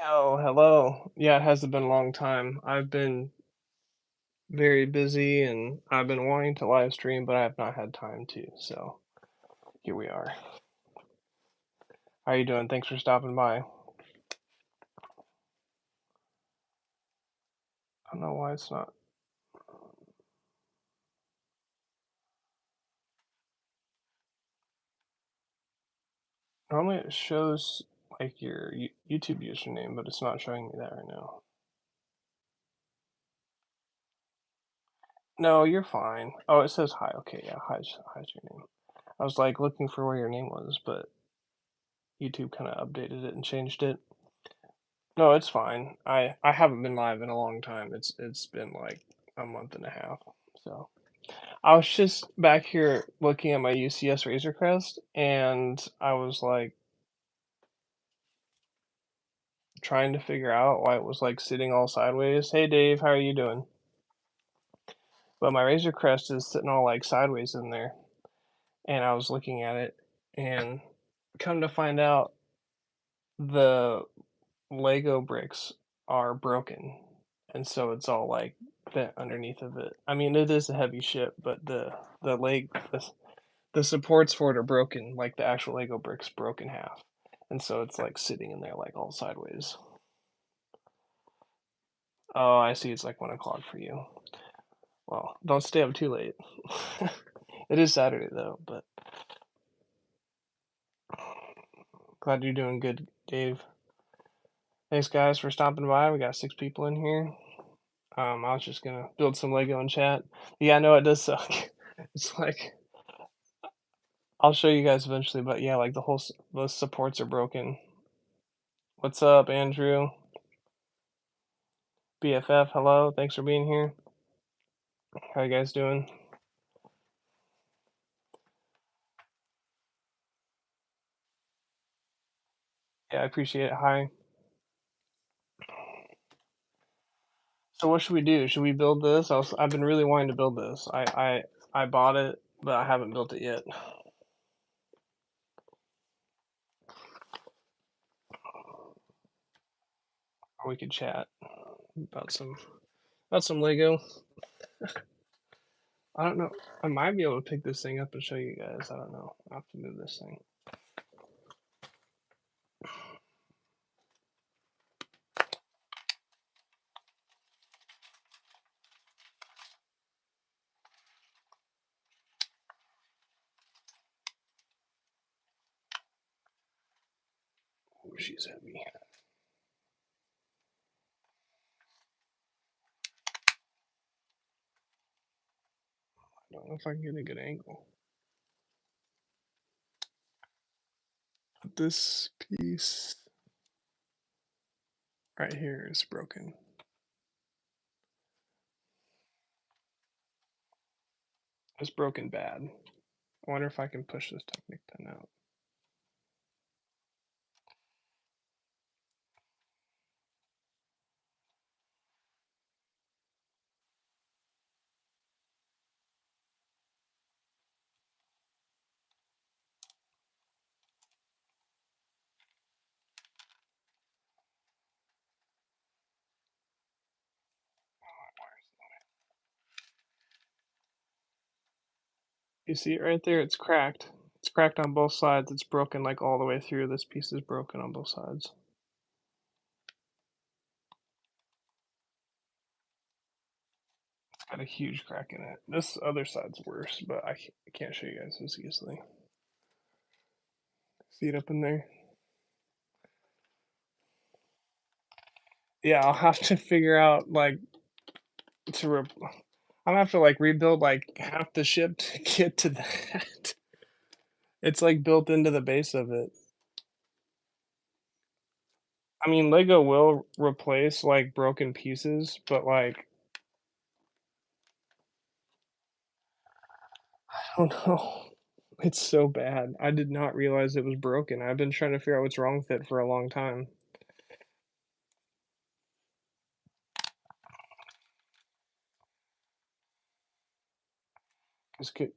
Oh, hello. Yeah, it hasn't been a long time. I've been very busy and I've been wanting to live stream, but I have not had time to. So here we are. How you doing? Thanks for stopping by. I don't know why it's not. Normally it shows like your YouTube username, but it's not showing me that right now. No, you're fine. Oh, it says hi. Okay, yeah, hi's your name. I was like looking for where your name was, but YouTube kind of updated it and changed it. No, it's fine. I haven't been live in a long time. It's been like a month and a half. So I was just back here looking at my UCS Razor Crest, and I was like trying to figure out why it was like sitting all sideways. Hey Dave, how are you doing? But my Razor Crest is sitting all like sideways in there, and I was looking at it, and come to find out the Lego bricks are broken, and so it's all like bent underneath of it. I mean, it is a heavy ship, but the leg the supports for it are broken, like the actual Lego bricks broke in half, and so it's like sitting in there like all sideways. Oh, I see. It's like 1 o'clock for you. Well, don't stay up too late. It is Saturday though, but glad you're doing good, Dave. Thanks guys for stopping by. We got 6 people in here. I was just gonna build some Lego in chat. Yeah, I know it does suck. It's like I'll show you guys eventually, but yeah, like the supports are broken. What's up, Andrew? BFF, hello. Thanks for being here. How you guys doing? Yeah, I appreciate it. Hi. So what should we do? Should we build this? I've been really wanting to build this. I bought it, but I haven't built it yet. Or we could chat about some Lego. I don't know. I might be able to pick this thing up and show you guys. I don't know. I'll have to move this thing. Oh, she's heavy. I don't know if I can get a good angle. This piece right here is broken. It's broken bad. I wonder if I can push this Technic pin out. You see it right there? It's cracked. It's cracked on both sides. It's broken like all the way through. This piece is broken on both sides. It's got a huge crack in it. This other side's worse, but I can't show you guys this easily. See it up in there? Yeah, I'll have to figure out like to I'm gonna have to like rebuild like half the ship to get to that. It's like built into the base of it. I mean, Lego will replace like broken pieces, but like I don't know. It's so bad. I did not realize it was broken. I've been trying to figure out what's wrong with it for a long time.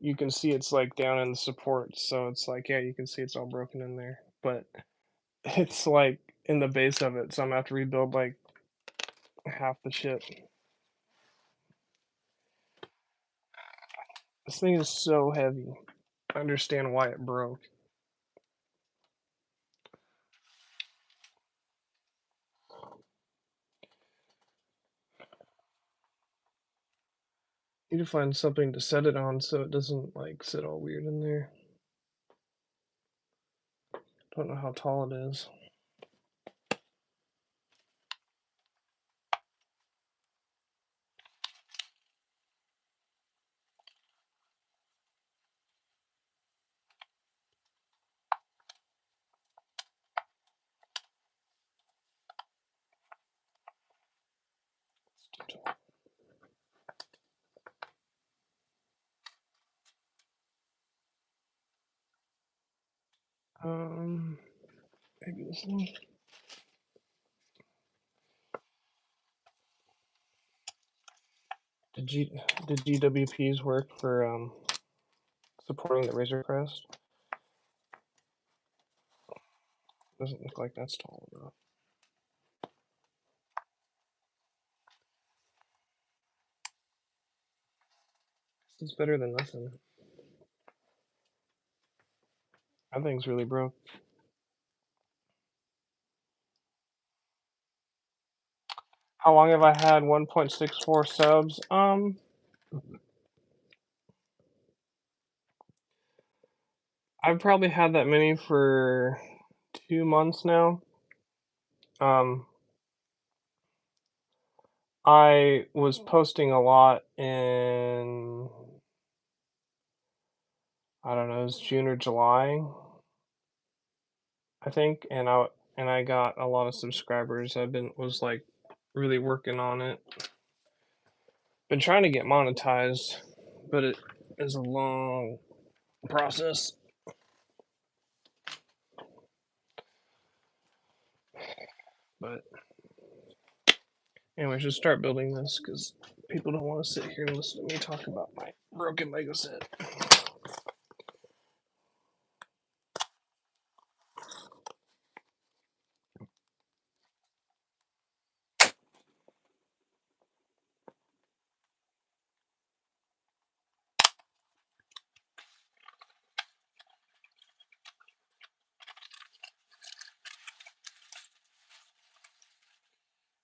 You can see it's like down in the support, so it's like yeah, you can see it's all broken in there. But it's like in the base of it, so I'm gonna have to rebuild like half the shit. This thing is so heavy. I understand why it broke. Need to find something to set it on so it doesn't like sit all weird in there. Don't know how tall it is. Maybe this one. Did GWPs work for supporting the Razor Crest? Doesn't look like that's tall enough. It's better than nothing. That thing's really broke. How long have I had 1.64 subs? I've probably had that many for 2 months now. I was posting a lot in, I don't know, it was June or July, I think, and I got a lot of subscribers. Was like really working on it. Been trying to get monetized, but it is a long process. But anyway, I should start building this because people don't want to sit here and listen to me talk about my broken Lego set.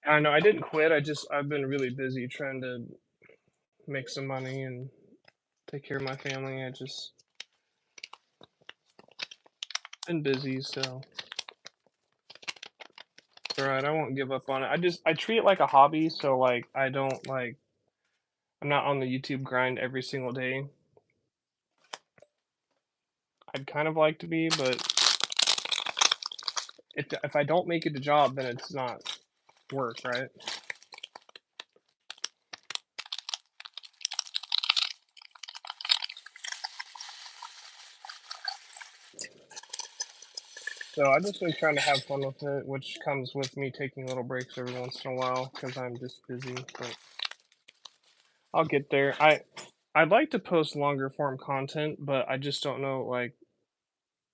I know I didn't quit. I've been really busy trying to make some money and take care of my family. I just been busy, so it's alright. I won't give up on it. I treat it like a hobby, so like I don't like I'm not on the YouTube grind every single day. I'd kind of like to be, but if I don't make it a job, then it's not work, right? So I've just been trying to have fun with it, which comes with me taking little breaks every once in a while because I'm just busy. But I'll get there. I'd like to post longer form content, but I just don't know like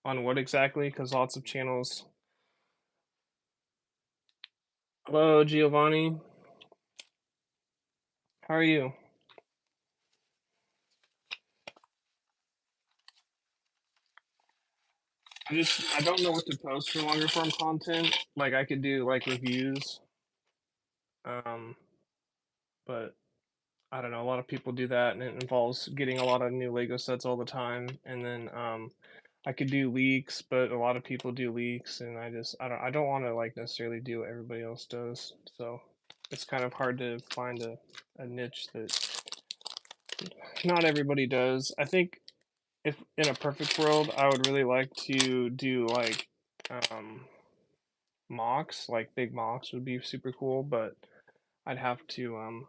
on what exactly because lots of channels. Hello, Giovanni. How are you? I don't know what to post for longer form content. Like I could do like reviews, um, but I don't know. A lot of people do that, and it involves getting a lot of new Lego sets all the time. And then I could do leaks, but a lot of people do leaks, and I don't want to like necessarily do what everybody else does. So it's kind of hard to find a niche that not everybody does. I think if in a perfect world, I would really like to do like um, mocks, like big mocks would be super cool, but I'd have to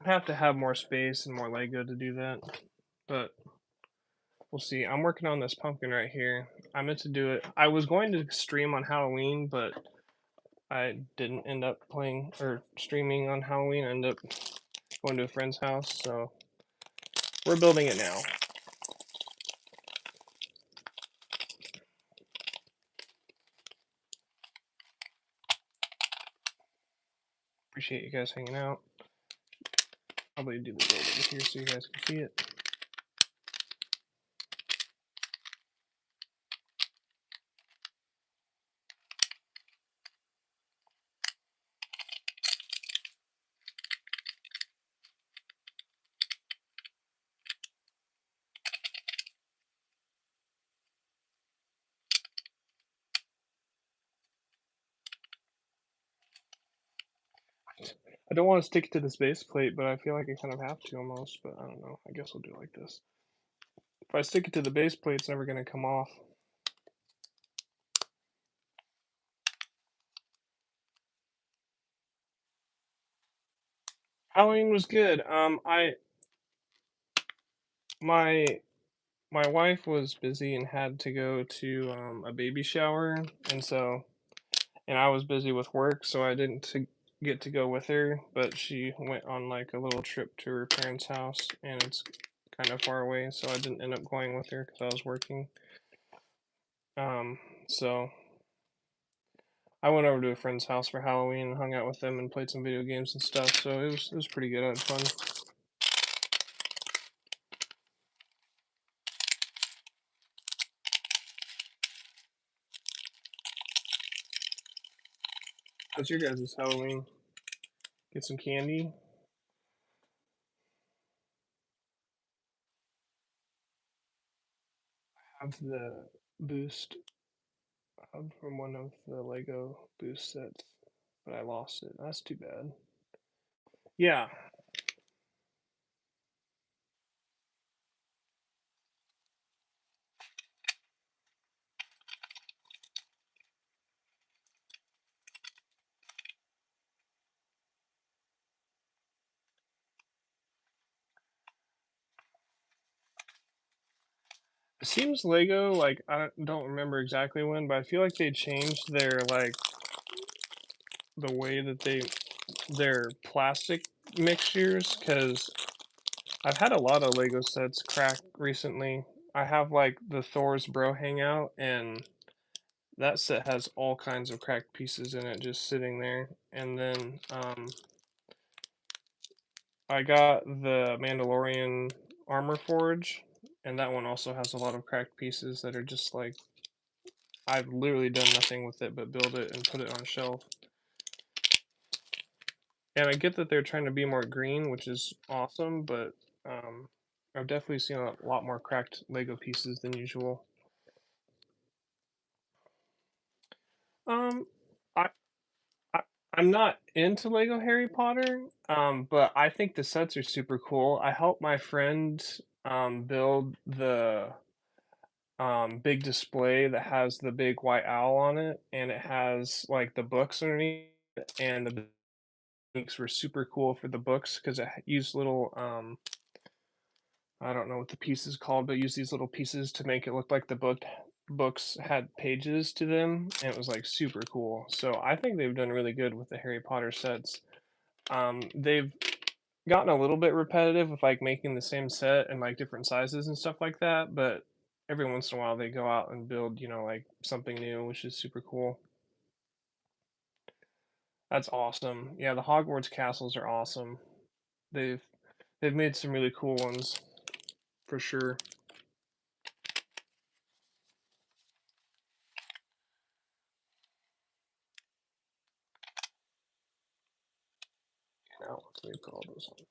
have more space and more Lego to do that. But we'll see. I'm working on this pumpkin right here. I meant to do it. I was going to stream on Halloween, but I didn't end up playing or streaming on Halloween. I ended up going to a friend's house, so we're building it now. appreciate you guys hanging out. Probably do the build over here so you guys can see it. I don't want to stick to this base plate, but I feel like I kind of have to almost, but I don't know. I guess we'll do it like this. If I stick it to the base plate, it's never going to come off. Halloween was good. My wife was busy and had to go to a baby shower, and I was busy with work, so I didn't get to go with her. But she went on like a little trip to her parents' house, and it's kind of far away, so I didn't end up going with her because I was working. So I went over to a friend's house for Halloween and hung out with them and played some video games and stuff. So it was pretty good. I had fun. How's your guys' Halloween? Get some candy? Have the boost hub from one of the Lego boost sets, but I lost it. That's too bad. Yeah, it seems Lego, like, I don't remember exactly when, but I feel like they changed their, like, the way that their plastic mixtures, because I've had a lot of Lego sets crack recently. I have, like, the Thor's Bro Hangout, and that set has all kinds of cracked pieces in it just sitting there. And then, I got the Mandalorian Armor Forge, and that one also has a lot of cracked pieces that are just like I've literally done nothing with it but build it and put it on a shelf. And I get that they're trying to be more green, which is awesome, but I've definitely seen a lot more cracked Lego pieces than usual. Um, I, I I'm not into Lego Harry Potter, but I think the sets are super cool. I helped my friend build the big display that has the big white owl on it, and it has like the books underneath it, and the techniques were super cool for the books because it used little I don't know what the piece is called, but used these little pieces to make it look like the books had pages to them, and it was like super cool. So I think they've done really good with the Harry Potter sets. They've gotten a little bit repetitive with like making the same set and like different sizes and stuff like that, but every once in a while they go out and build, like something new, which is super cool. That's awesome. Yeah, the Hogwarts castles are awesome. They've they've made some really cool ones for sure. Now, let me put all those on.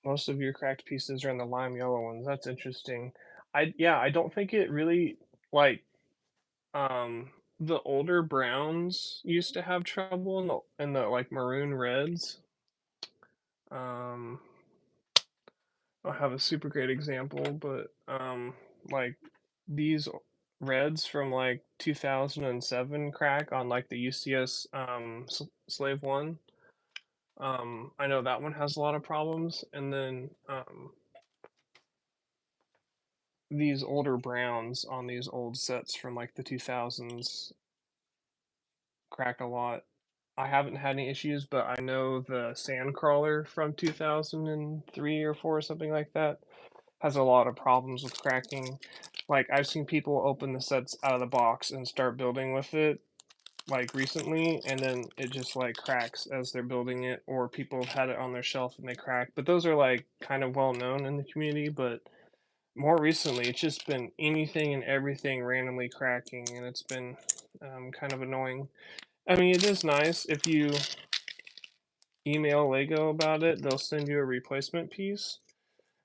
Most of your cracked pieces are in the lime yellow ones. That's interesting. I don't think it really like the older browns used to have trouble in the like maroon reds. Um I don't have a super great example, but like these reds from like 2007 crack on like the UCS Slave 1. I know that one has a lot of problems, and then these older browns on these old sets from like the 2000s crack a lot. I haven't had any issues, but I know the Sandcrawler from 2003 or 4 or something like that has a lot of problems with cracking. Like I've seen people open the sets out of the box and start building with it like recently, and then it just like cracks as they're building it, or people have had it on their shelf and they crack. But those are like kind of well known in the community, but more recently it's just been anything and everything randomly cracking, and it's been kind of annoying. I mean, it is nice if you email Lego about it, they'll send you a replacement piece,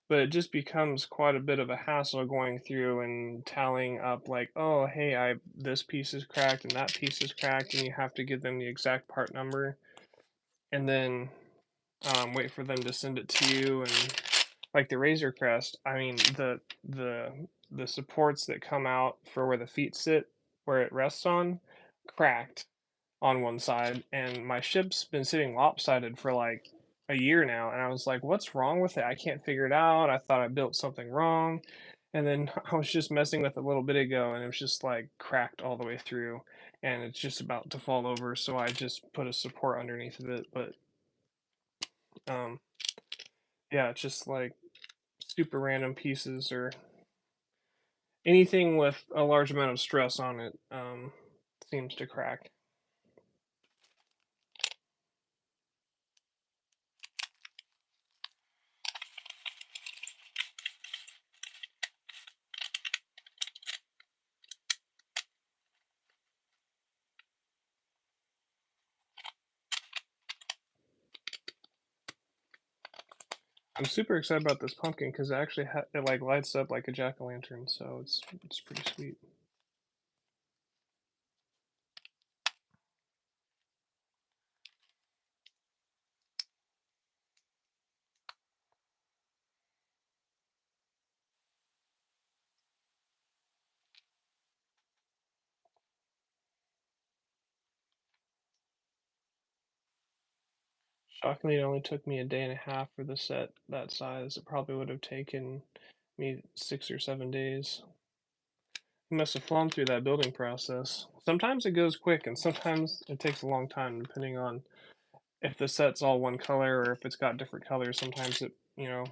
but it just becomes quite a bit of a hassle going through and tallying up like, oh, hey, I this piece is cracked and that piece is cracked, and you have to give them the exact part number, and then wait for them to send it to you. And like the Razor Crest, I mean, the the supports that come out for where the feet sit, where it rests on, cracked on one side, and my ship's been sitting lopsided for like a year now, and I was like, what's wrong with it? I can't figure it out. I thought I built something wrong. And then I was just messing with it a little bit ago, and it was just like cracked all the way through, and it's just about to fall over, so I just put a support underneath of it. But um yeah, it's just like super random pieces or anything with a large amount of stress on it seems to crack. I'm super excited about this pumpkin because it actually it like lights up like a jack-o'-lantern, so it's pretty sweet. Shockingly, it only took me a day and a half for the set that size. It probably would have taken me 6 or 7 days. He must have flown through that building process. Sometimes it goes quick, and sometimes it takes a long time, depending on if the set's all one color or if it's got different colors. Sometimes it,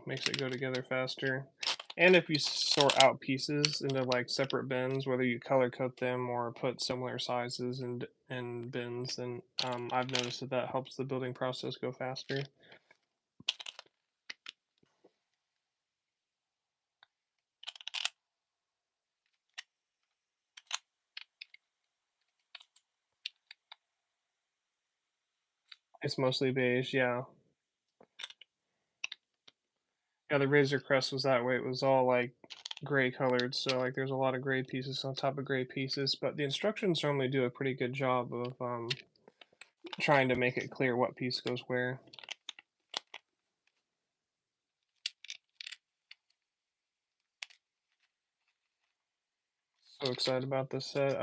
makes it go together faster. And if you sort out pieces into like separate bins, whether you color code them or put similar sizes in bins, then I've noticed that helps the building process go faster. It's mostly beige, yeah. Yeah, the Razor Crest was that way. It was all like gray colored, so like there's a lot of gray pieces on top of gray pieces, but the instructions normally do a pretty good job of trying to make it clear what piece goes where. So excited about this set.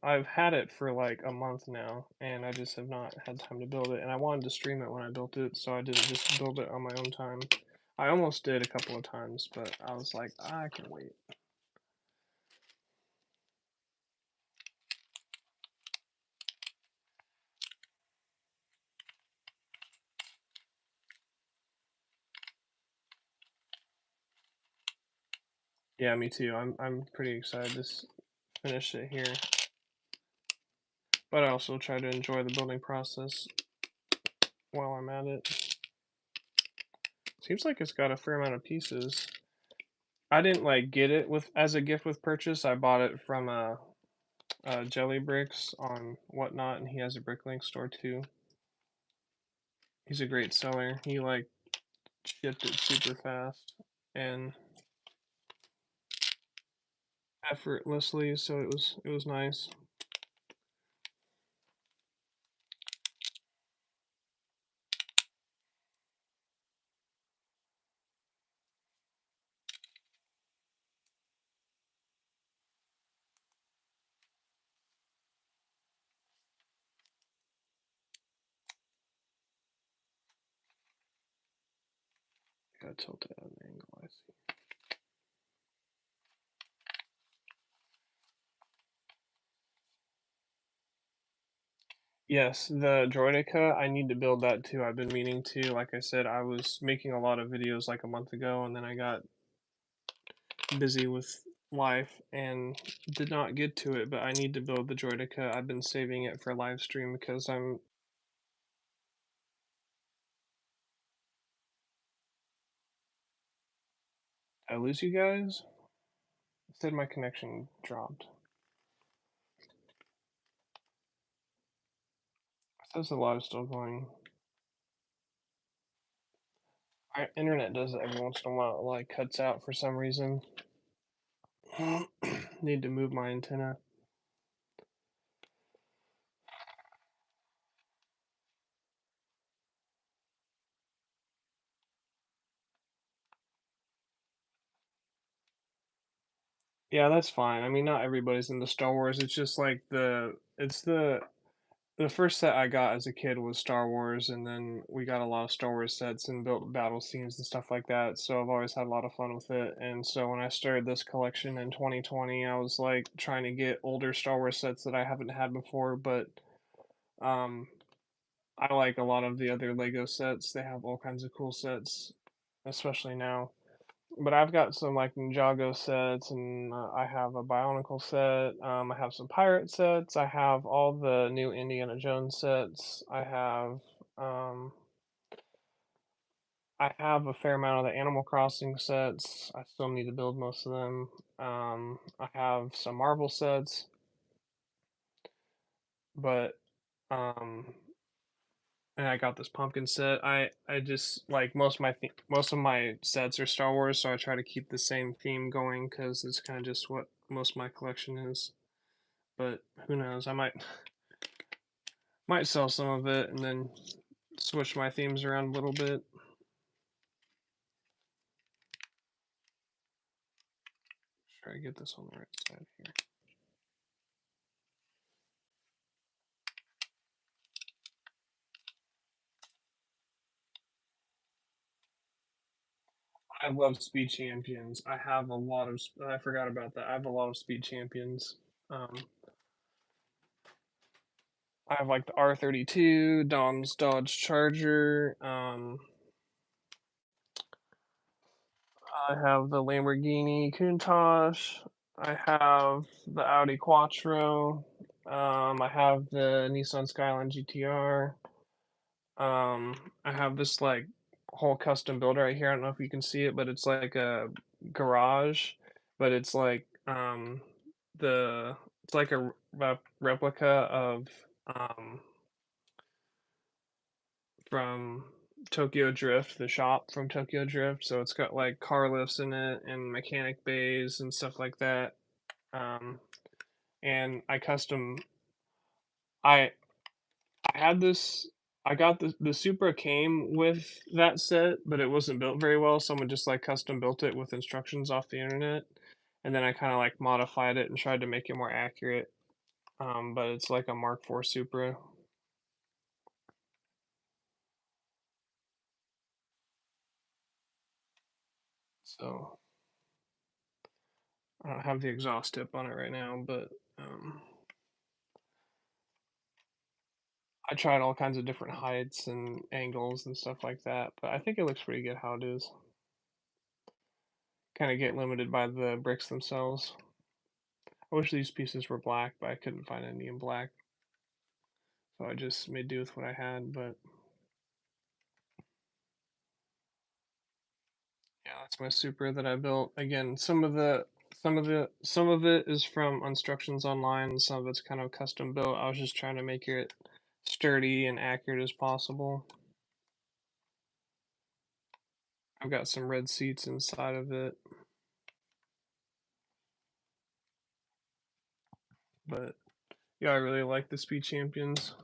I've had it for like a month now, and I just have not had time to build it. And I wanted to stream it when I built it, so I didn't just build it on my own time. I almost did a couple of times, but I was like, I can wait. Yeah, me too. I'm pretty excited to finish it here, but I also try to enjoy the building process while I'm at it. Seems like it's got a fair amount of pieces. I didn't like get it with as a gift with purchase. I bought it from Jelly Bricks on Whatnot, and he has a Bricklink store too. He's a great seller. He like shipped it super fast and effortlessly, so it was nice. Gotta tilt it at an angle, I see. Yes, the Droideka, I need to build that too. I've been meaning to. Like I said, I was making a lot of videos like a month ago, and then I got busy with life and did not get to it, but I need to build the Droideka. I've been saving it for live stream because I lose you guys? It said my connection dropped. It says a lot is still going. Our internet does it every once in a while. It like cuts out for some reason. Need to move my antenna. Yeah, that's fine. I mean, not everybody's into Star Wars. It's just like the first set I got as a kid was Star Wars, and then we got a lot of Star Wars sets and built battle scenes and stuff like that. So I've always had a lot of fun with it. And so when I started this collection in 2020, I was like trying to get older Star Wars sets that I haven't had before, but um, I like a lot of the other Lego sets. They have all kinds of cool sets, especially now. But I've got some like Ninjago sets, and I have a Bionicle set. I have some pirate sets. I have all the new Indiana Jones sets. I have a fair amount of the Animal Crossing sets. I still need to build most of them. I have some Marvel sets, but um, and I got this pumpkin set. I just like most of my sets are Star Wars, so I try to keep the same theme going because it's kind of just what most of my collection is. But who knows? I might sell some of it and then switch my themes around a little bit. Try to get this on the right side here. I love Speed Champions. I have a lot of. I forgot about that. I have a lot of Speed Champions. Um, I have like the R32, Dom's Dodge Charger. I have the Lamborghini Countach. I have the Audi Quattro. I have the Nissan Skyline GTR. I have this like whole custom build right here. I don't know if you can see it, but it's like a garage, but it's like the it's like a replica of um from Tokyo Drift, the shop from Tokyo Drift. So it's got like car lifts in it and mechanic bays and stuff like that. Um, and I I had this. I got the Supra came with that set, but it wasn't built very well. Someone just like custom built it with instructions off the internet, and then I kind of like modified it and tried to make it more accurate. But it's like a Mark IV Supra. So I don't have the exhaust tip on it right now, but um, I tried all kinds of different heights and angles and stuff like that. But I think it looks pretty good how it is. Kind of get limited by the bricks themselves. I wish these pieces were black, but I couldn't find any in black. So I just made do with what I had, but yeah, that's my Supra that I built. Again, some of it is from instructions online, and some of it's kind of custom built. I was just trying to make it sturdy and accurate as possible. I've got some red seats inside of it, but yeah, I really like the Speed Champions.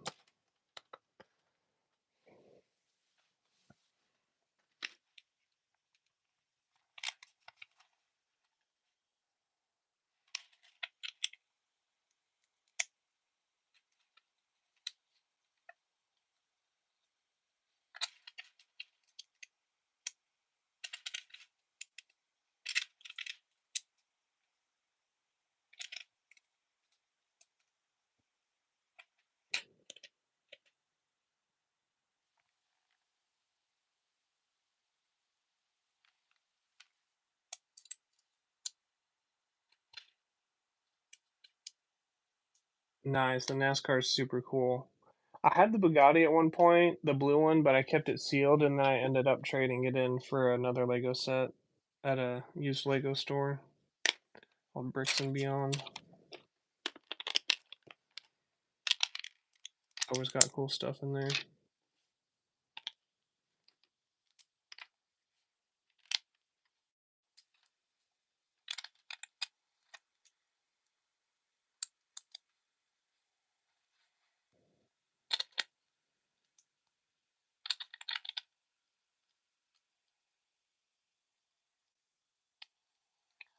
Nice, the NASCAR is super cool. I had the Bugatti at one point, the blue one, but I kept it sealed, and then I ended up trading it in for another Lego set at a used Lego store called Bricks and Beyond. Always got cool stuff in there.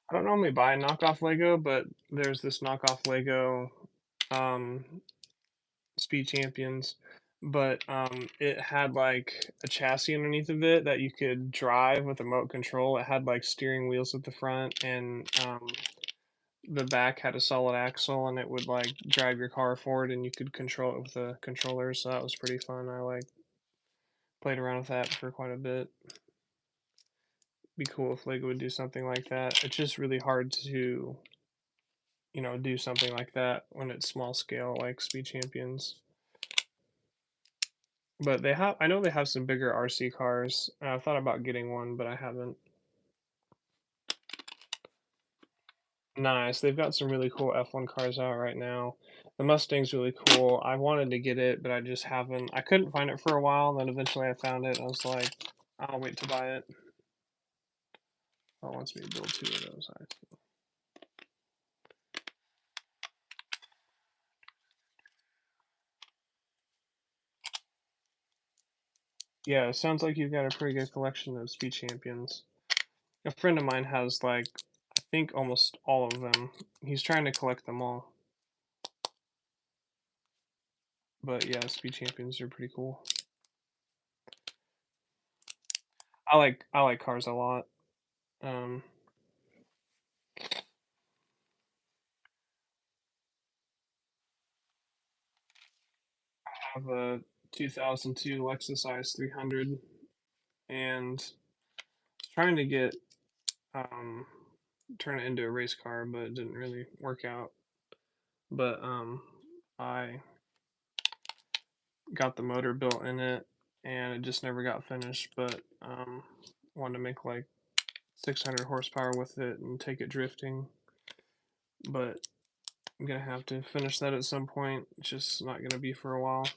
I don't normally buy knockoff Lego, but there's this knockoff Lego um, Speed Champions, but it had like a chassis underneath of it that you could drive with remote control. It had like steering wheels at the front, and the back had a solid axle, and it would like drive your car forward, and you could control it with the controller. So that was pretty fun. I like played around with that for quite a bit. Be cool if Lego would do something like that. It's just really hard to, do something like that when it's small scale like Speed Champions. But I know they have some bigger RC cars. I've thought about getting one, but I haven't. Nice. They've got some really cool F1 cars out right now. The Mustang's really cool. I wanted to get it, but I just haven't. I couldn't find it for a while, and then eventually I found it. I was like, I'll wait to buy it. Oh, it wants me to build two of those. I see. Yeah, it sounds like you've got a pretty good collection of Speed Champions. A friend of mine has like, I think almost all of them. He's trying to collect them all. But yeah, Speed Champions are pretty cool. I like cars a lot. Um, I have a 2002 Lexus IS 300, and trying to get um turn it into a race car, but it didn't really work out. But I got the motor built in it, and it just never got finished. But wanted to make like 600 horsepower with it and take it drifting. But I'm gonna have to finish that at some point. It's just not gonna be for a while.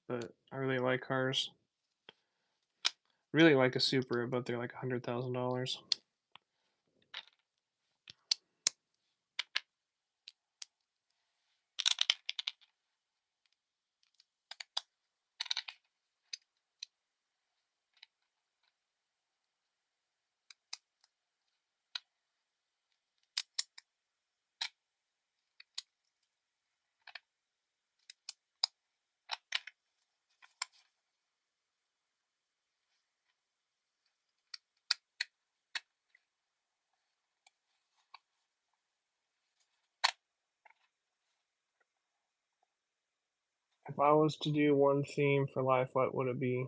But I really like cars. Really like a Supra, but they're like $100,000. If I was to do one theme for life, what would it be?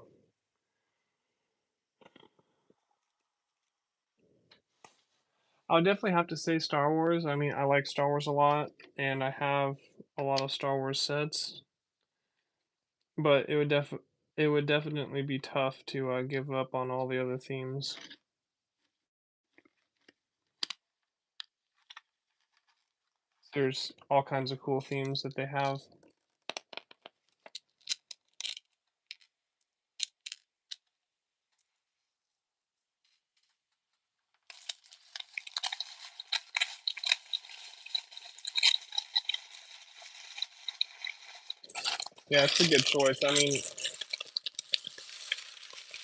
I would definitely have to say Star Wars. I mean, I like Star Wars a lot, and I have a lot of Star Wars sets, but it would definitely be tough to give up on all the other themes. There's all kinds of cool themes that they have. Yeah, it's a good choice. I mean,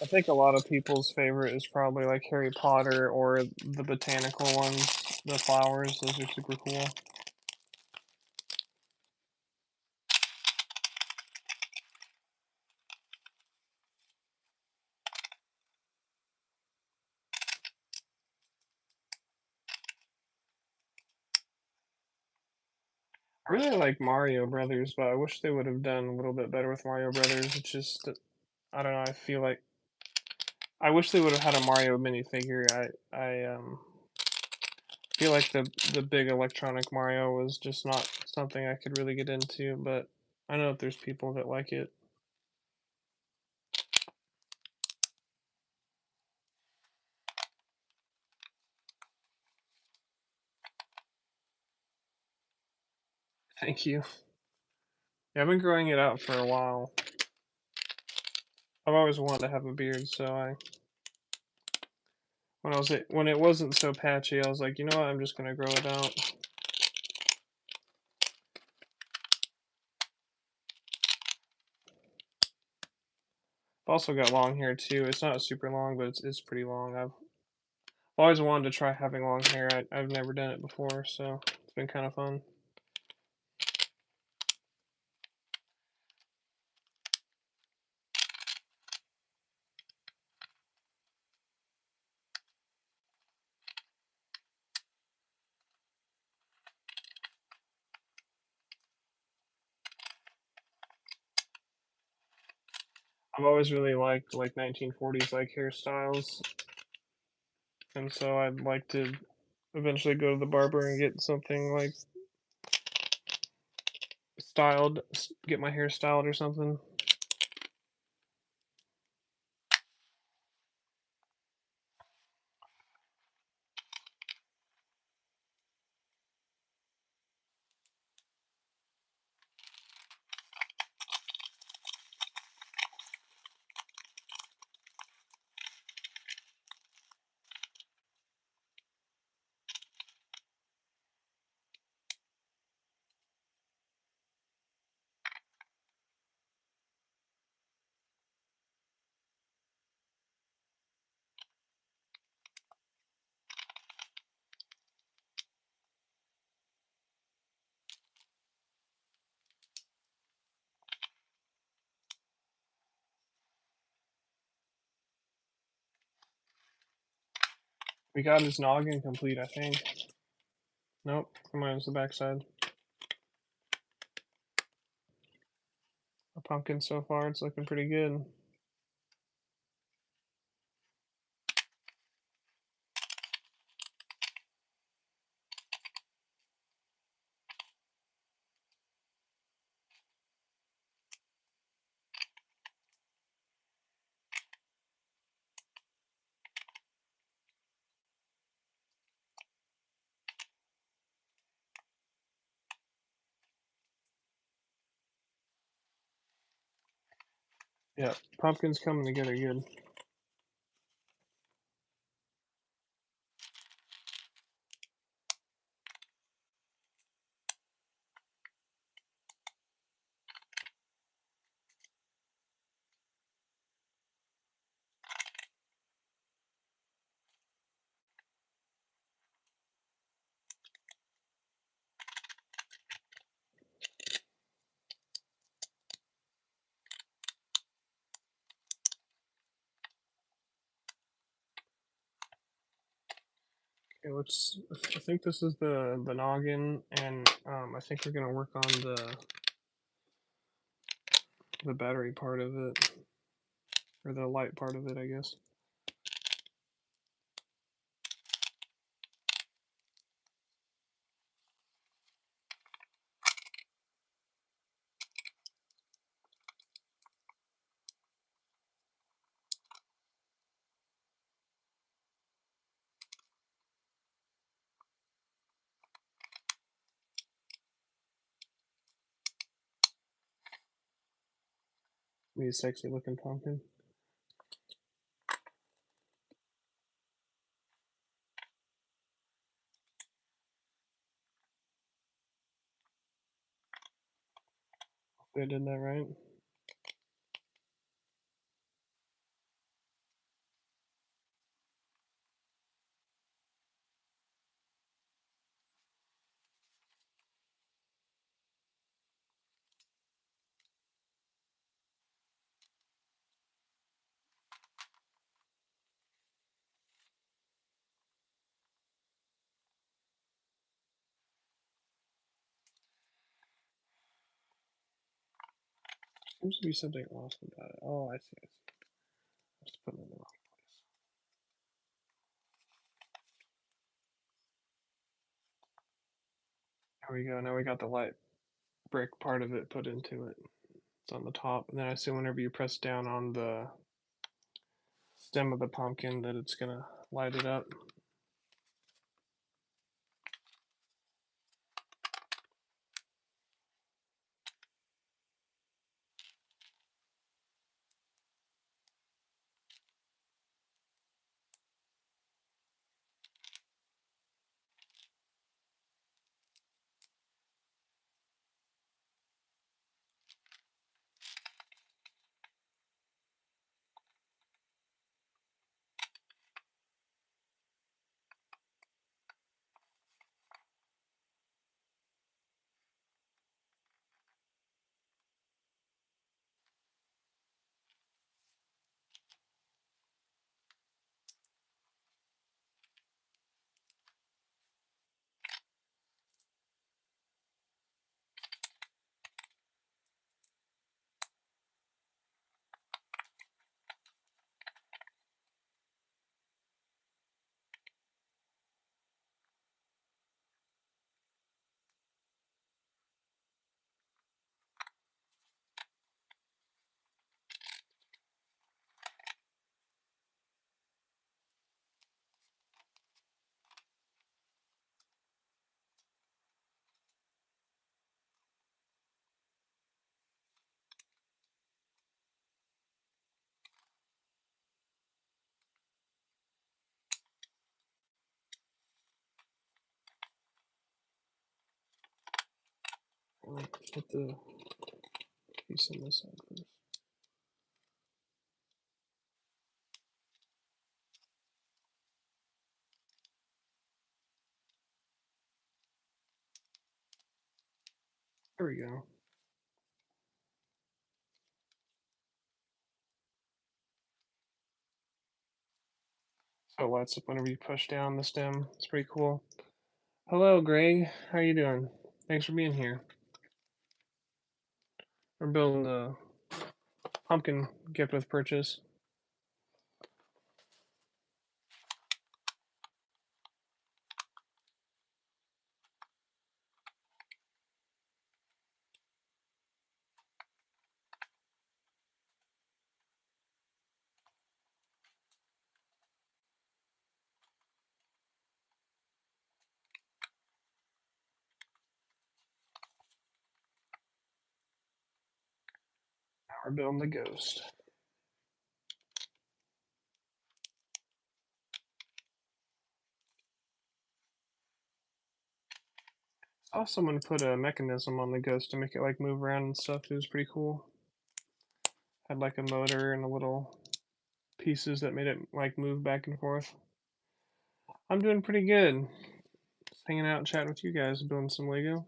I think a lot of people's favorite is probably like Harry Potter or the botanical ones, the flowers. Those are super cool. I really like Mario Brothers, but I wish they would have done a little bit better with Mario Brothers. It's just, I don't know. I feel like I wish they would have had a Mario minifigure. I feel like the big electronic Mario was just not something I could really get into, but I know that there's people that like it. Thank you. Yeah, I've been growing it out for a while. I've always wanted to have a beard, so when it wasn't so patchy, I was like, you know what, I'm just gonna grow it out. I've also got long hair too. It's not super long, but it's pretty long. I've always wanted to try having long hair. I've never done it before, so it's been kind of fun. I've always really liked like 1940s like hairstyles, and so I'd like to eventually go to the barber and get something like styled, get my hair styled or something. We got his noggin complete, I think. Nope, mine was the backside. A pumpkin so far, it's looking pretty good. Yeah, pumpkin's coming together good. Okay, let's. I think this is the noggin, and I think we're gonna work on the battery part of it, or the light part of it, I guess. Be a sexy looking pumpkin. Hopefully I did that right. Seems to be something off about it. Oh, I see. I see. I was putting it in the wrong place. There we go. Now we got the light brick part of it put into it. It's on the top, and then I assume whenever you press down on the stem of the pumpkin that it's gonna light it up. Put the piece on this side first. There we go. So it lights up whenever you push down the stem. It's pretty cool. Hello, Greg. How you doing? Thanks for being here. We're building the pumpkin gift with purchase. Now we're building the ghost. Saw someone put a mechanism on the ghost to make it like move around and stuff. It was pretty cool. Had like a motor and a little pieces that made it like move back and forth. I'm doing pretty good. Just hanging out and chatting with you guys, building some Lego.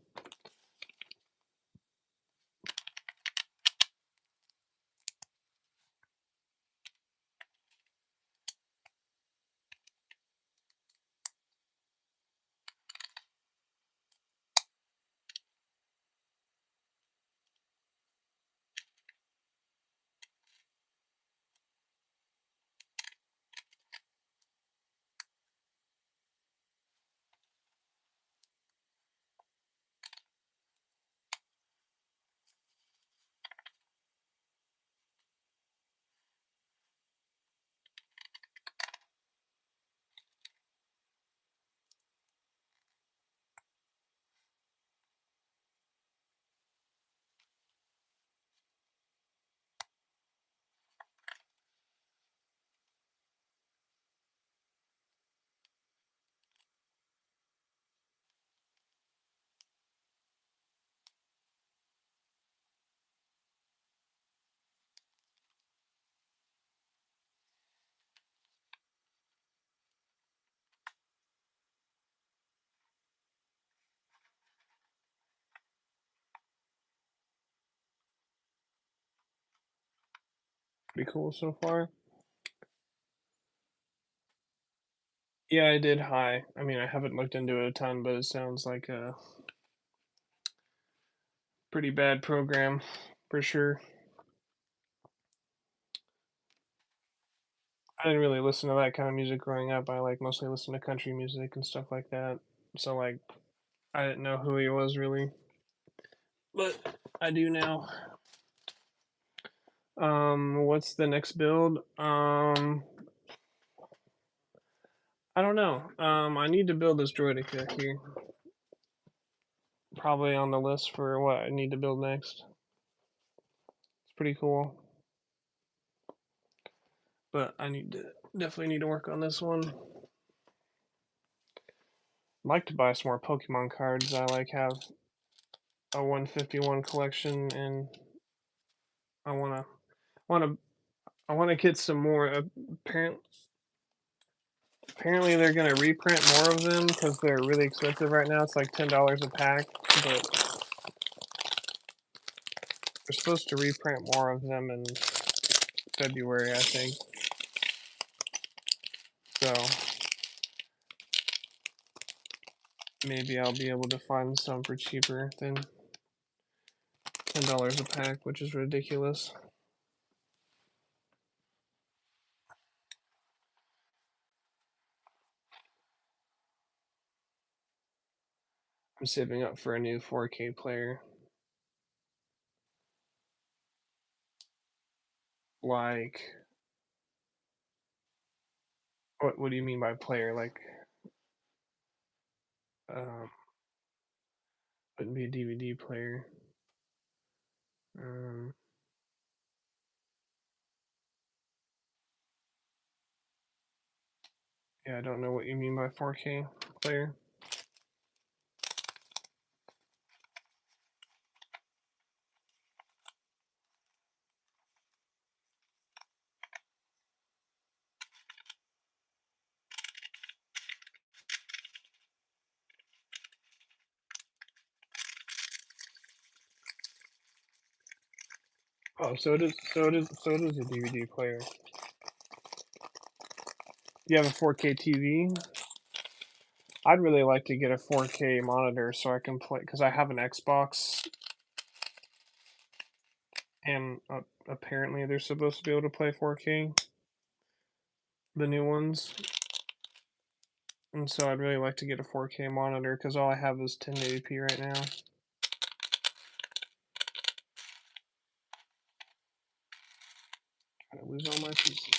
Pretty cool so far. Yeah, I did high. I mean, I haven't looked into it a ton, but it sounds like a pretty bad program for sure. I didn't really listen to that kind of music growing up. I like mostly listen to country music and stuff like that. So like I didn't know who he was really, but I do now. What's the next build? I don't know. I need to build this Droideka here. Probably on the list for what I need to build next. It's pretty cool. But I definitely need to work on this one. I'd like to buy some more Pokemon cards. I have a 151 collection, and I wanna get some more. Apparently they're gonna reprint more of them because they're really expensive right now. It's like $10 a pack, but they're supposed to reprint more of them in February, I think. So maybe I'll be able to find some for cheaper than $10 a pack, which is ridiculous. I'm saving up for a new 4K player. Like, what do you mean by player? Like, um, wouldn't be a DVD player. Um, yeah, I don't know what you mean by 4K player. Oh, so it is a DVD player. You have a 4K TV? I'd really like to get a 4K monitor so I can play, because I have an Xbox, and apparently they're supposed to be able to play 4K, the new ones. And so I'd really like to get a 4K monitor because all I have is 1080p right now. I lose all my pieces.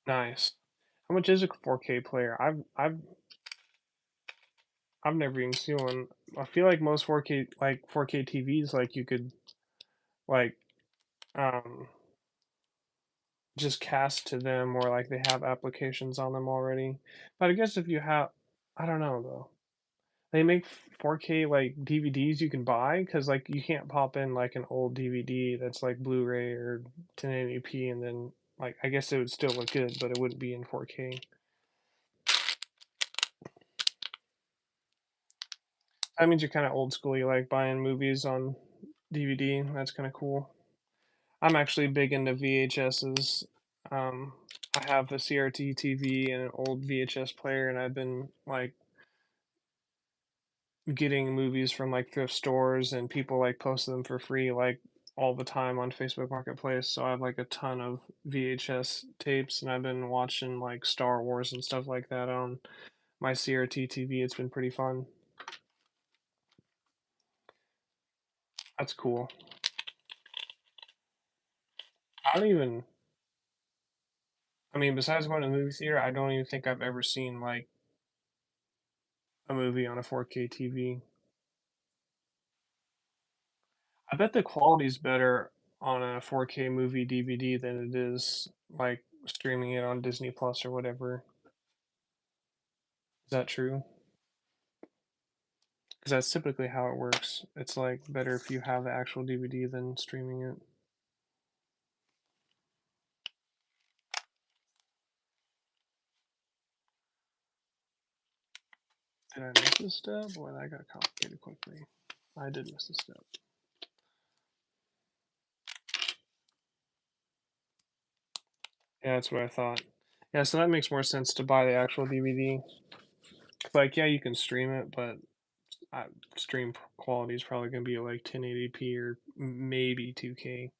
Nice. How much is a 4K player? I've never even seen one. I feel like most 4K TVs, like, you could, like, um just cast to them, or like they have applications on them already. But I guess if you have, I don't know though. They make 4K like DVDs you can buy, because like you can't pop in like an old DVD that's like Blu-ray or 1080p, and then, like, I guess it would still look good, but it wouldn't be in 4K. That means you're kind of old school. You like buying movies on DVD. That's kind of cool. I'm actually big into VHSs. Um, I have a CRT TV and an old VHS player, and I've been like getting movies from like thrift stores, and people like post them for free like all the time on Facebook Marketplace. So I have like a ton of VHS tapes, and I've been watching like Star Wars and stuff like that on my CRT TV. It's been pretty fun. That's cool. I don't even, I mean, besides going to the movie theater, I don't even think I've ever seen like a movie on a 4K TV. I bet the quality's better on a 4K movie DVD than it is like streaming it on Disney Plus or whatever. Is that true? Because that's typically how it works. It's like better if you have the actual DVD than streaming it. Did I miss a step? Boy, that got complicated quickly. I did miss a step. Yeah, that's what I thought. Yeah, so that makes more sense to buy the actual DVD. Like, yeah, you can stream it, but stream quality is probably going to be like 1080p or maybe 2K.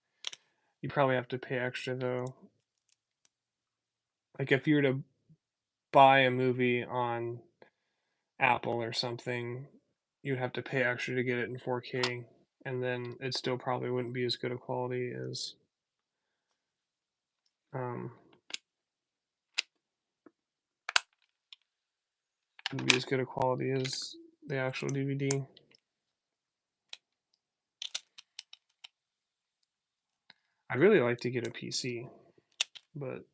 You probably have to pay extra though. Like if you were to buy a movie on Apple or something, you'd have to pay extra to get it in 4K, and then it still probably wouldn't be as good a quality as um, wouldn't be as good a quality as the actual DVD. I'd really like to get a PC, but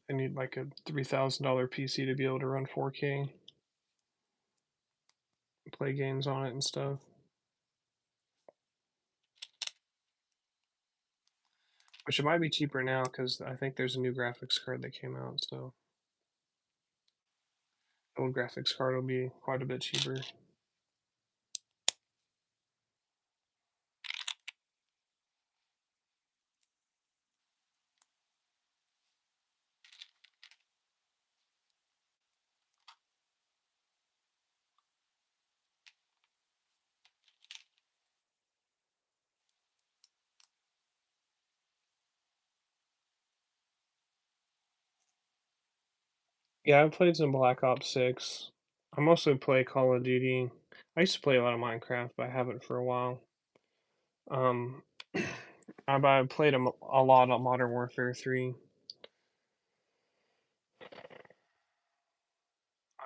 I need like a $3,000 PC to be able to run 4K, play games on it and stuff. Which it might be cheaper now because I think there's a new graphics card that came out, so the old graphics card will be quite a bit cheaper. Yeah, I've played some Black Ops 6. I mostly play Call of Duty. I used to play a lot of Minecraft, but I haven't for a while. Um, I played a lot of Modern Warfare 3.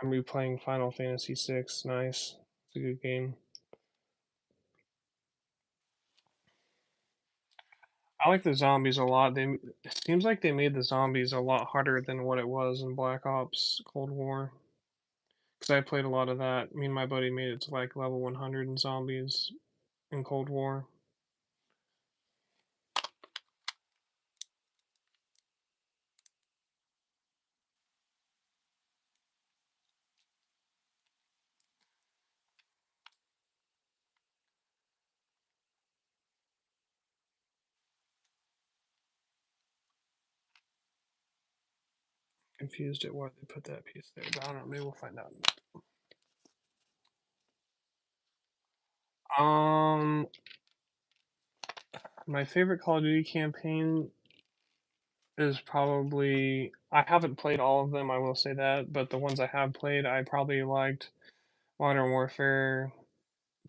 I'm replaying Final Fantasy 6. Nice. It's a good game. I like the zombies a lot. It seems like they made the zombies a lot harder than what it was in Black Ops Cold War. Because I played a lot of that. Me and my buddy made it to like level 100 in zombies in Cold War. Confused at why they put that piece there, but I don't know. Maybe we'll find out. Um, my favorite Call of Duty campaign is probably I haven't played all of them, I will say that, but the ones I have played, I probably liked Modern Warfare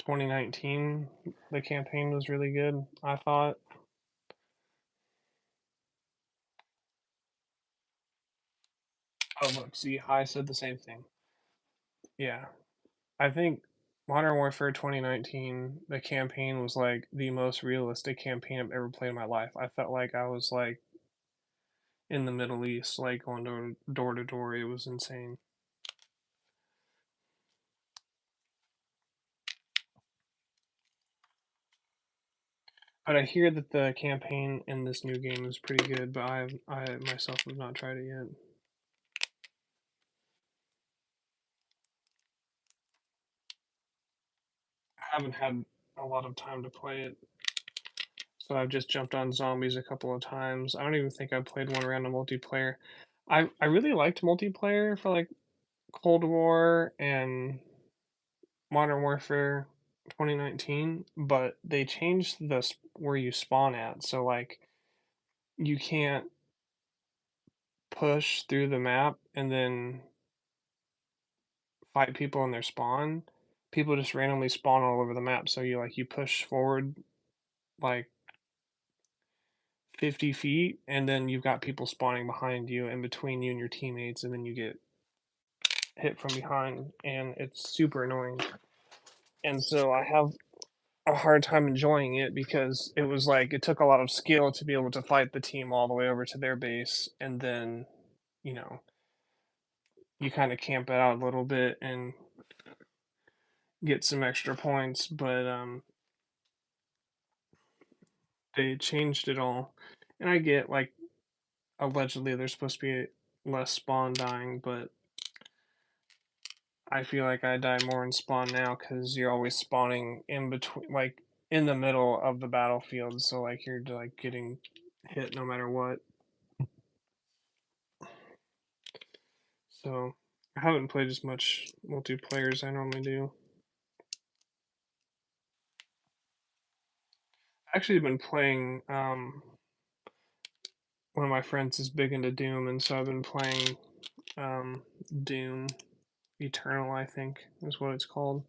2019. The campaign was really good, I thought. Oh, look, see, I said the same thing. Yeah, I think Modern Warfare 2019, the campaign was like the most realistic campaign I've ever played in my life. I felt like I was like in the Middle East, like going door to door. It was insane. But I hear that the campaign in this new game is pretty good, but I myself have not tried it yet. I haven't had a lot of time to play it, so I've just jumped on zombies a couple of times. I don't even think I played one round of multiplayer. I really liked multiplayer for like Cold War and Modern Warfare 2019, but they changed where you spawn at. So like you can't push through the map and then fight people in their spawn. People just randomly spawn all over the map. So you push forward like 50 feet and then you've got people spawning behind you and between you and your teammates, and then you get hit from behind and it's super annoying. And so I have a hard time enjoying it because it was like it took a lot of skill to be able to fight the team all the way over to their base, and then you know you kind of camp it out a little bit and get some extra points, but they changed it all. And I get like allegedly there's supposed to be less spawn dying, but I feel like I die more in spawn now because you're always spawning in between, like in the middle of the battlefield, so like you're like getting hit no matter what. So I haven't played as much multiplayer as I normally do. Actually been playing one of my friends is big into Doom, and so I've been playing Doom Eternal, I think is what it's called.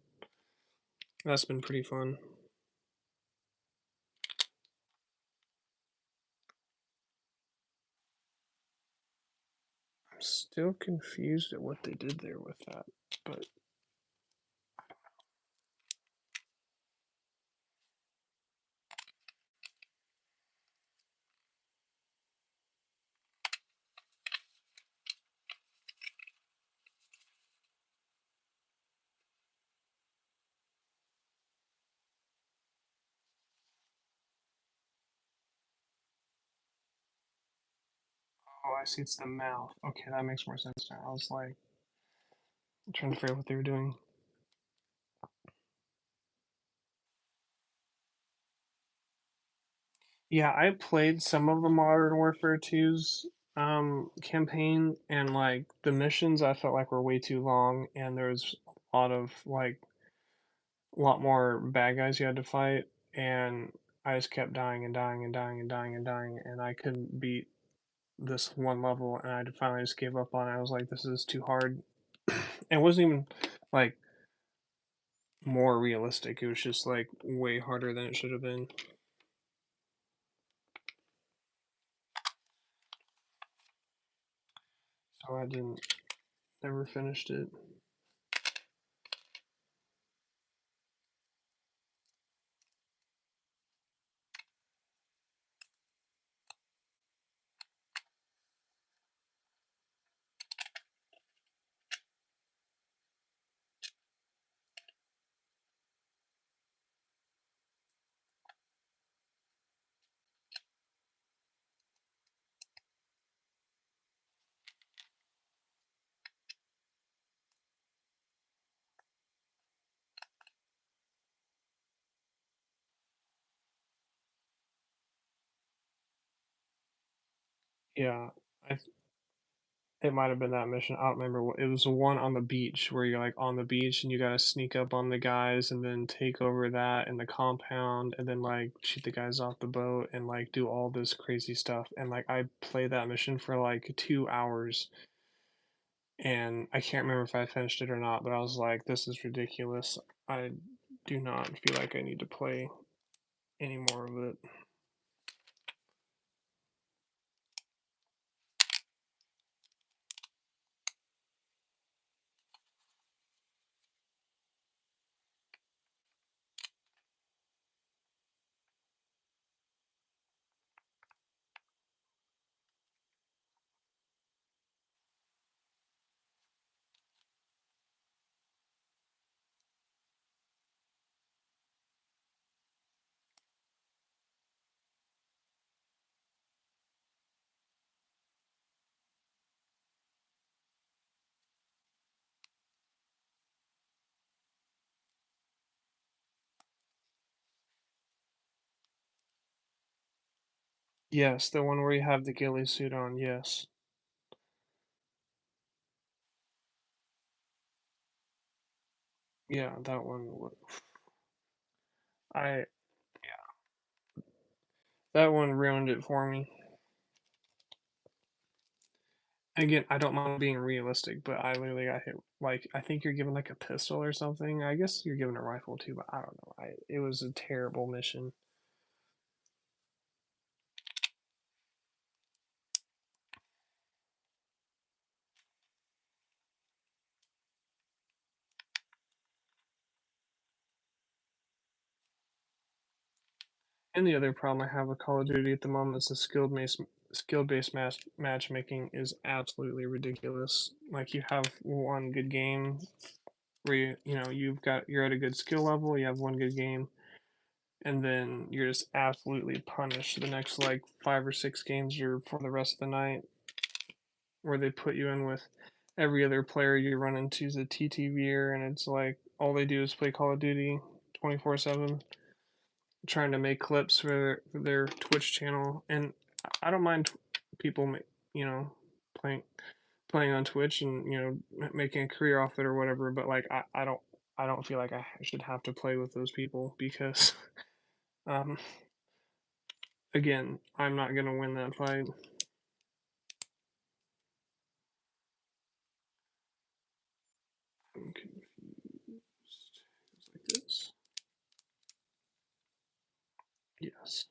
That's been pretty fun. I'm still confused at what they did there with that, but oh, I see, it's the mouth. Okay, that makes more sense now. I was like trying to figure out what they were doing. Yeah, I played some of the Modern Warfare 2's campaign, and like the missions I felt like were way too long, and there was a lot of like a lot more bad guys you had to fight, and I just kept dying and dying and dying and dying and dying, and I couldn't beat this one level, and I finally just gave up on it. I was like, this is too hard. It wasn't even like more realistic. It was just like way harder than it should have been. So I didn't never finished it. Yeah, I it might have been that mission. I don't remember what it was. The one on the beach where you're like on the beach and you gotta sneak up on the guys and then take over that in the compound and then like shoot the guys off the boat and like do all this crazy stuff. And like I played that mission for like 2 hours and I can't remember if I finished it or not, but I was like, this is ridiculous. I do not feel like I need to play any more of it. Yes, the one where you have the ghillie suit on, yes. Yeah, that one. I That one ruined it for me. Again, I don't mind being realistic, but I literally got hit. Like, I think you're given like a pistol or something. I guess you're given a rifle too, but I don't know. It was a terrible mission. And the other problem I have with Call of Duty at the moment is the skill based matchmaking is absolutely ridiculous. Like you have one good game where you're at a good skill level, you have one good game, and then you're just absolutely punished the next like 5 or 6 games or for the rest of the night, where they put you in with every other player you run into is a TTVer, and it's like all they do is play Call of Duty 24/7, trying to make clips for their Twitch channel. And I don't mind people, you know, playing playing on Twitch and making a career off it or whatever. But like I don't feel like I should have to play with those people because um again I'm not gonna win that fight. I'm confused. Like this. Yes.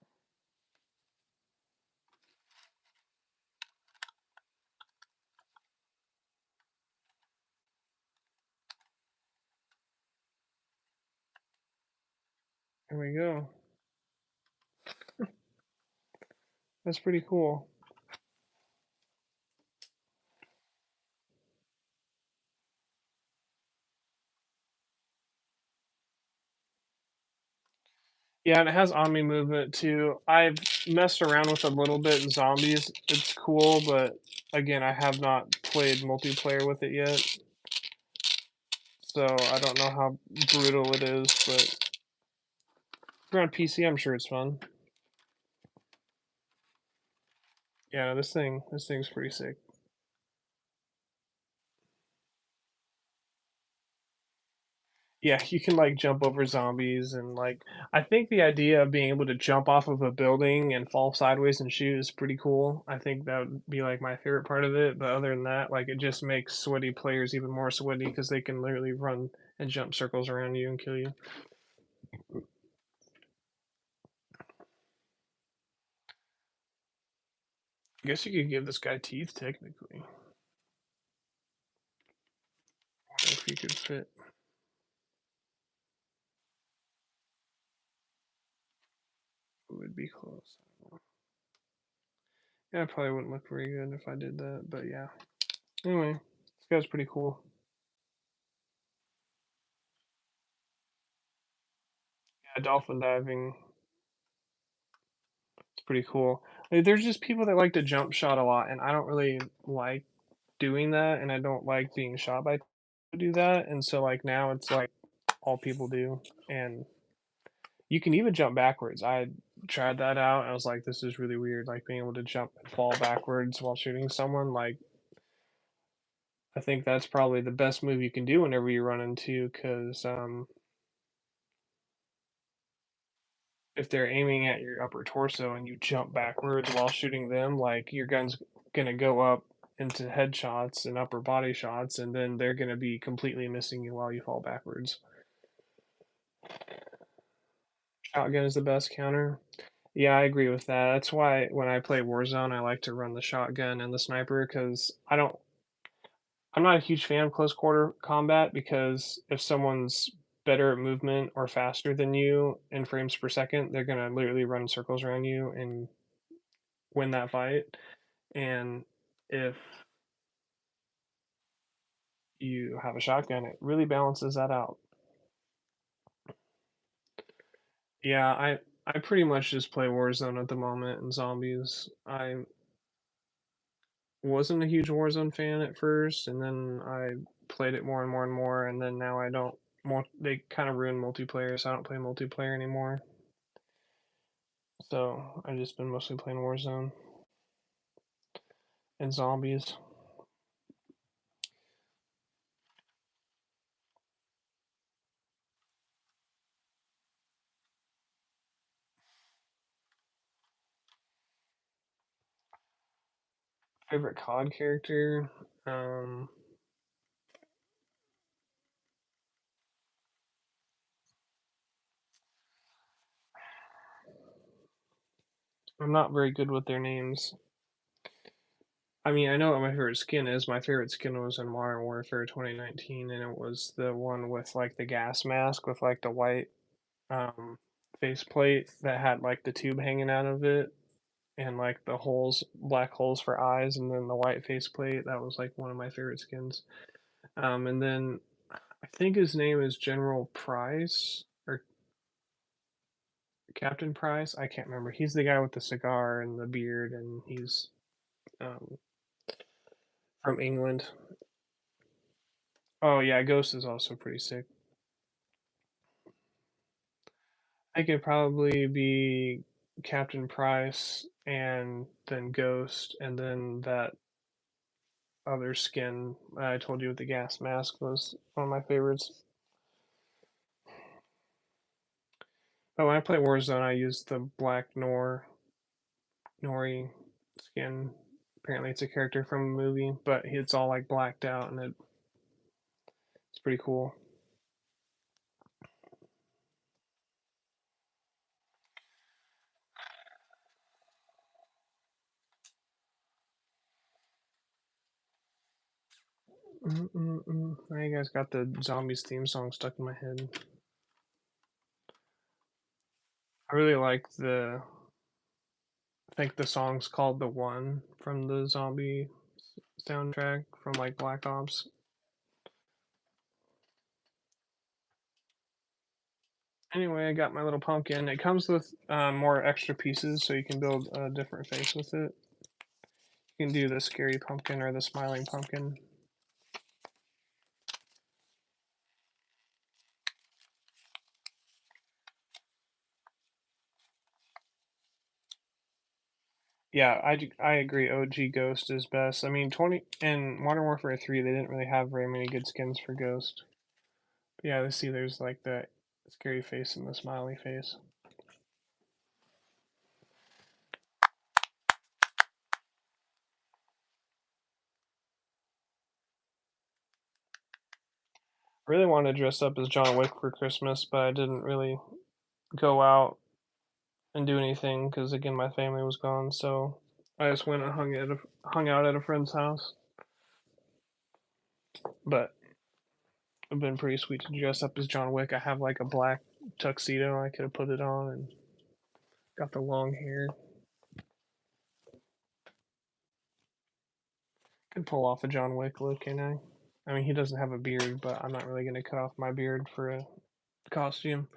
There we go. That's pretty cool. Yeah, and it has Omni movement too. I've messed around with a little bit in zombies. It's cool, but again, I have not played multiplayer with it yet. So I don't know how brutal it is, but if you're on PC, I'm sure it's fun. Yeah, this thing's pretty sick. Yeah, you can like jump over zombies and like I think the idea of being able to jump off of a building and fall sideways and shoot is pretty cool. I think that would be like my favorite part of it, but other than that, like it just makes sweaty players even more sweaty because they can literally run and jump circles around you and kill you. I guess you could give this guy teeth technically. If he could fit, it would be close. Yeah, it probably wouldn't look very good if I did that, but yeah. Anyway, this guy's pretty cool. Yeah, dolphin diving. It's pretty cool. Like, there's just people that like to jump shot a lot, and I don't really like doing that, and I don't like being shot by people who do that. And so like now it's like all people do, and you can even jump backwards. I tried that out. And I was like, this is really weird. Like being able to jump and fall backwards while shooting someone. Like I think that's probably the best move you can do whenever you run into, because if they're aiming at your upper torso and you jump backwards while shooting them, like your gun's gonna go up into headshots and upper body shots, and then they're gonna be completely missing you while you fall backwards. Shotgun is the best counter. Yeah, I agree with that. That's why when I play Warzone, I like to run the shotgun and the sniper because I'm not a huge fan of close quarter combat because if someone's better at movement or faster than you in frames per second, they're gonna literally run circles around you and win that fight. And if you have a shotgun, it really balances that out. Yeah, I pretty much just play Warzone at the moment and zombies. I wasn't a huge Warzone fan at first, and then I played it more and more and more, and then now I don't. They kind of ruined multiplayer, so I don't play multiplayer anymore. So I've just been mostly playing Warzone and zombies. Favorite COD character? Um, I'm not very good with their names. I mean, I know what my favorite skin is. My favorite skin was in Modern Warfare 2019, and it was the one with like the gas mask with like the white um, faceplate that had like the tube hanging out of it, and like the holes, black holes for eyes, and then the white faceplate. That was like one of my favorite skins. And then I think his name is General Price or Captain Price. I can't remember. He's the guy with the cigar and the beard, and he's um, from England. Oh yeah, Ghost is also pretty sick. I could probably be Captain Price and then Ghost and then that other skin. I told you with the gas mask was one of my favorites. But when I play Warzone, I use the black Nori skin. Apparently, it's a character from a movie, but it's all like blacked out, and it's pretty cool. Now you guys got the Zombies theme song stuck in my head. I really like I think the song's called "The One" from the Zombie soundtrack from like Black Ops. Anyway, I got my little pumpkin. It comes with more extra pieces, so you can build a different face with it. You can do the scary pumpkin or the smiling pumpkin. Yeah, I agree. OG Ghost is best. I mean, 20 in Modern Warfare 3, they didn't really have very many good skins for Ghost. But yeah, let's see. There's like that scary face and the smiley face. I really wanted to dress up as John Wick for Christmas, but I didn't really go out and do anything because again, my family was gone. So I just went and hung out at a friend's house. But it'd been pretty sweet to dress up as John Wick. I have like a black tuxedo. I could have put it on and got the long hair. Could pull off a John Wick look, can I? I mean, he doesn't have a beard, but I'm not really gonna cut off my beard for a costume.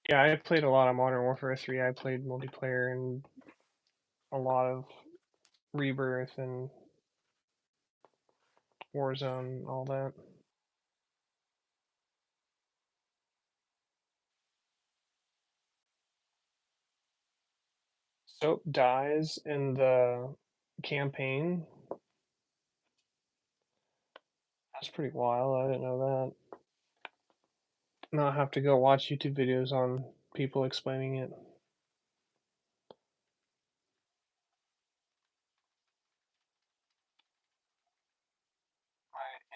Yeah, I played a lot of Modern Warfare 3. I played multiplayer and a lot of Rebirth and Warzone, all that. Soap dies in the campaign. That's pretty wild. I didn't know that. Now I have to go watch YouTube videos on people explaining it.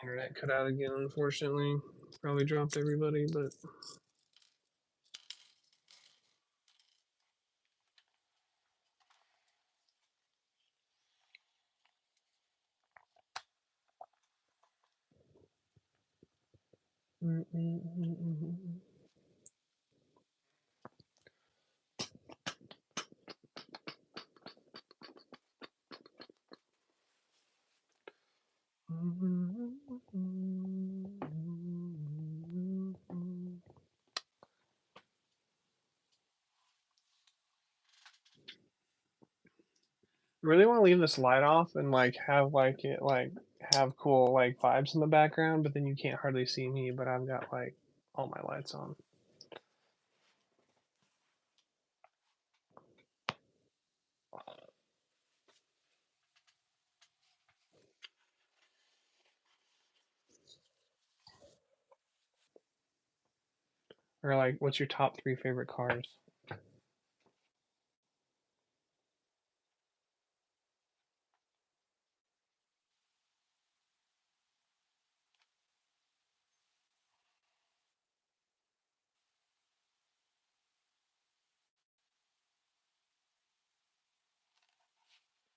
Internet cut out again, unfortunately. Probably dropped everybody, but really want to leave this light off and like have like it like have cool like vibes in the background, but then you can't hardly see me, but I've got like all my lights on. Or like what's your top 3 favorite cars?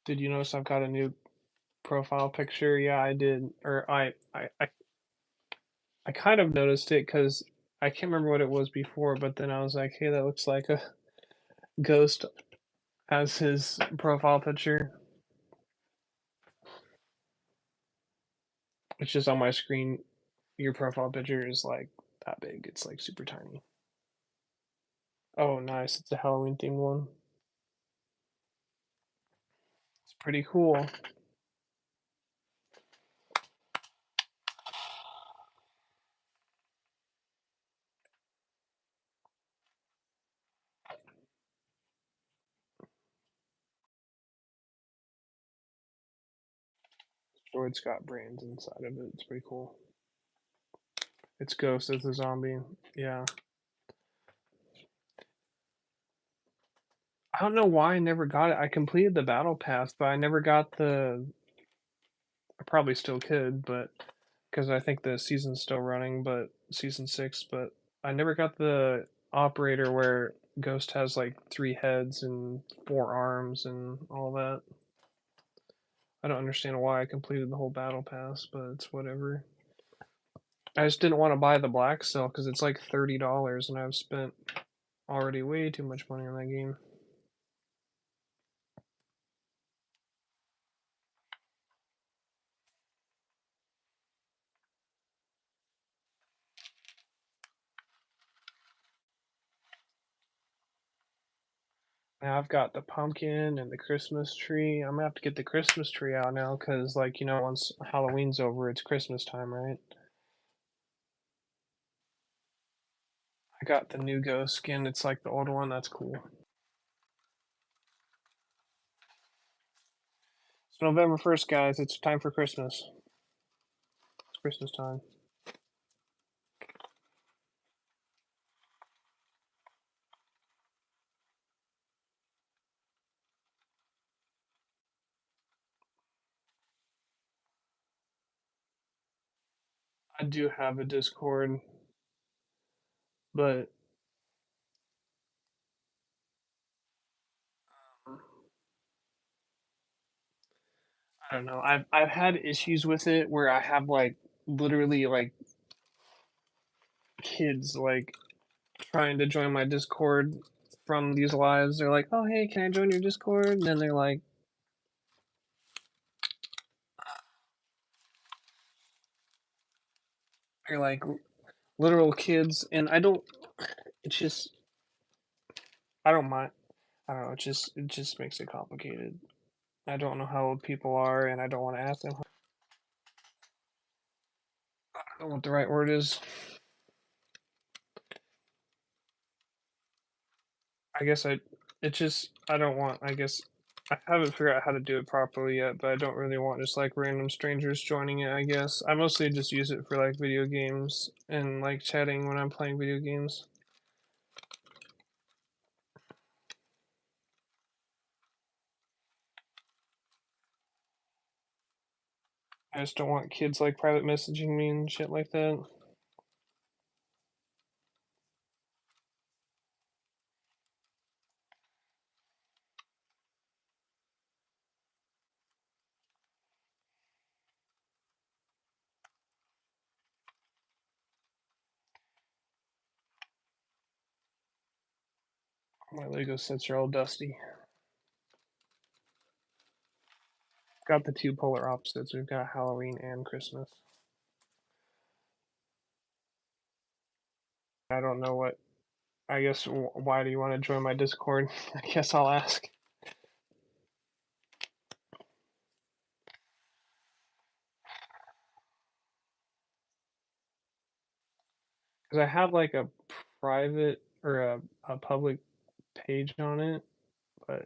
Did you notice I've got a new profile picture? Yeah, I did. Or I kind of noticed it because I can't remember what it was before, but then I was like, hey, that looks like a ghost as his profile picture. It's just on my screen. Your profile picture is like that big. It's like super tiny. Oh, nice. It's a Halloween themed one. It's pretty cool. or it's got brains inside of it. It's pretty cool. It's Ghost as a zombie. Yeah. I don't know why I never got it. I completed the battle pass, but I never got the. I probably still could, but because I think the season's still running, but season 6. But I never got the operator where Ghost has like 3 heads and 4 arms and all that. I don't understand why I completed the whole battle pass, but it's whatever. I just didn't want to buy the black cell because it's like $30, and I've spent already way too much money on that game. Now I've got the pumpkin and the Christmas tree. I'm gonna have to get the Christmas tree out now because, like, once Halloween's over, it's Christmas time, right? I got the new ghost skin. It's like the old one. That's cool. It's November 1st, guys. It's time for Christmas. It's Christmas time. I do have a Discord, but I don't know. I've had issues with it where I have like literally like kids like trying to join my Discord from these lives. They're like, "Oh, hey, can I join your Discord?" And then they're like literal kids, and I don't. It's just I don't mind. I don't know. It just makes it complicated. I don't know how old people are, and I don't want to ask them. I don't know what the right word is. I guess I don't want. I guess I haven't figured out how to do it properly yet, but I don't really want just like random strangers joining it. I guess I mostly just use it for like video games and like chatting when I'm playing video games. I just don't want kids like private messaging me and shit like that. My Lego sets are all dusty. Got the two polar opposites. We've got Halloween and Christmas. I don't know what. I guess why do you want to join my Discord? I guess I'll ask. Because I have like a private or a public page on it, but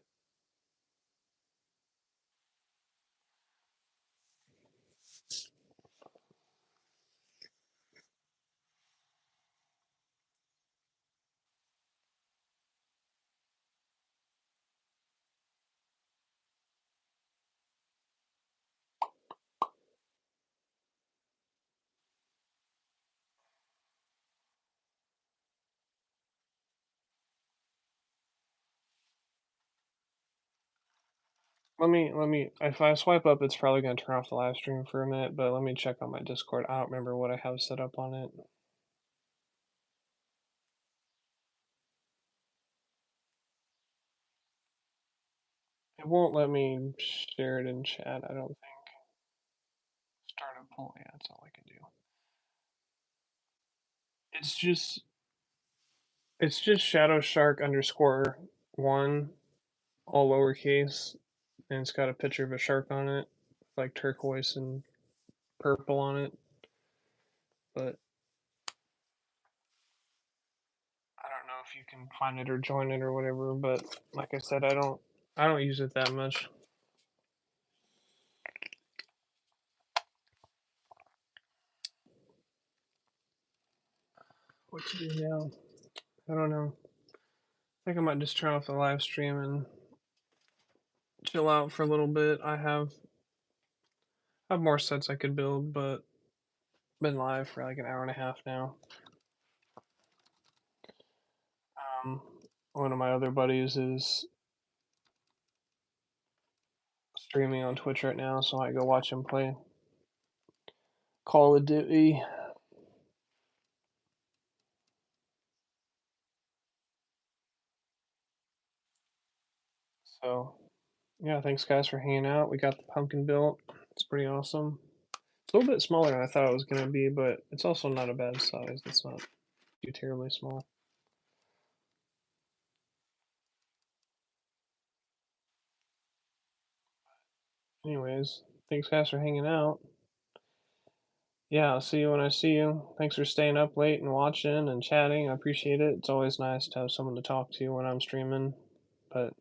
let me if I swipe up it's probably gonna turn off the live stream for a minute, but let me check on my Discord. I don't remember what I have set up on it. It won't let me share it in chat, I don't think. Start a poll, yeah, that's all I can do. It's just Shadow Shark _1, all lowercase, and it's got a picture of a shark on it, like turquoise and purple on it. But I don't know if you can find it or join it or whatever. But like I said, I don't use it that much. what to do now. I don't know. I think I might just turn off the live stream and chill out for a little bit. I have more sets I could build, but been live for like an hour and a half now. Um, One of my other buddies is streaming on Twitch right now, so I go watch him play Call of Duty. So, yeah, thanks guys for hanging out. We got the pumpkin built. It's pretty awesome. It's a little bit smaller than I thought it was going to be, but it's also not a bad size. It's not too terribly small. Anyways, thanks guys for hanging out. Yeah, I'll see you when I see you. Thanks for staying up late and watching and chatting. I appreciate it. It's always nice to have someone to talk to when I'm streaming. But